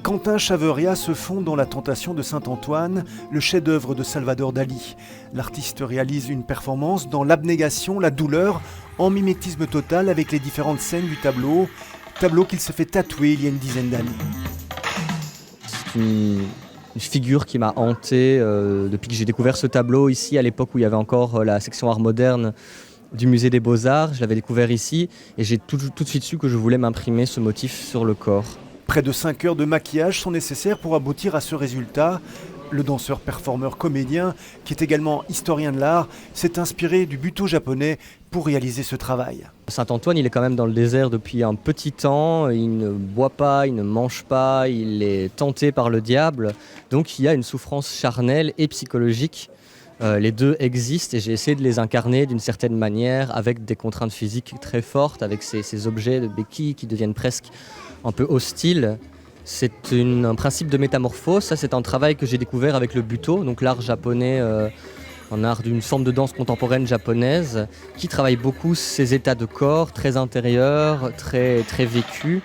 Quentin Chaveria se fond dans La Tentation de Saint-Antoine, le chef-d'œuvre de Salvador Dali. L'artiste réalise une performance dans l'abnégation, la douleur, en mimétisme total avec les différentes scènes du tableau qu'il se fait tatouer il y a une dizaine d'années. C'est une figure qui m'a hanté depuis que j'ai découvert ce tableau ici, à l'époque où il y avait encore la section art moderne du musée des Beaux-Arts. Je l'avais découvert ici et j'ai tout de suite su que je voulais m'imprimer ce motif sur le corps. Près de 5 heures de maquillage sont nécessaires pour aboutir à ce résultat. Le danseur, performeur, comédien, qui est également historien de l'art, s'est inspiré du buto japonais pour réaliser ce travail. Saint-Antoine, il est quand même dans le désert depuis un petit temps, il ne boit pas, il ne mange pas, il est tenté par le diable, donc il y a une souffrance charnelle et psychologique. Les deux existent et j'ai essayé de les incarner d'une certaine manière avec des contraintes physiques très fortes, avec ces objets de béquilles qui deviennent presque un peu hostiles. C'est un principe de métamorphose, ça c'est un travail que j'ai découvert avec le buto, donc l'art japonais, un art d'une forme de danse contemporaine japonaise qui travaille beaucoup ces états de corps très intérieurs, très vécus.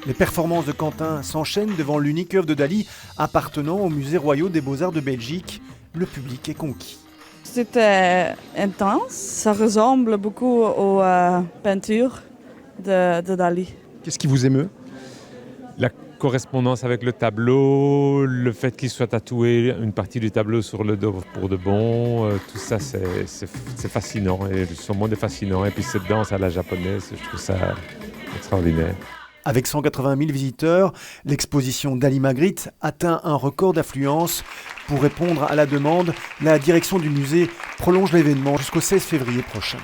Les performances de Quentin s'enchaînent devant l'unique œuvre de Dali appartenant au Musée royal des Beaux-Arts de Belgique. Le public est conquis. C'était intense, ça ressemble beaucoup aux peintures de Dali. Qu'est-ce qui vous émeut ? La correspondance avec le tableau, le fait qu'il soit tatoué une partie du tableau sur le dos pour de bon, tout ça c'est fascinant et son monde est fascinant. Et puis cette danse à la japonaise, je trouve ça extraordinaire. Avec 180 000 visiteurs, l'exposition Dali Magritte atteint un record d'affluence. Pour répondre à la demande, la direction du musée prolonge l'événement jusqu'au 16 février prochain.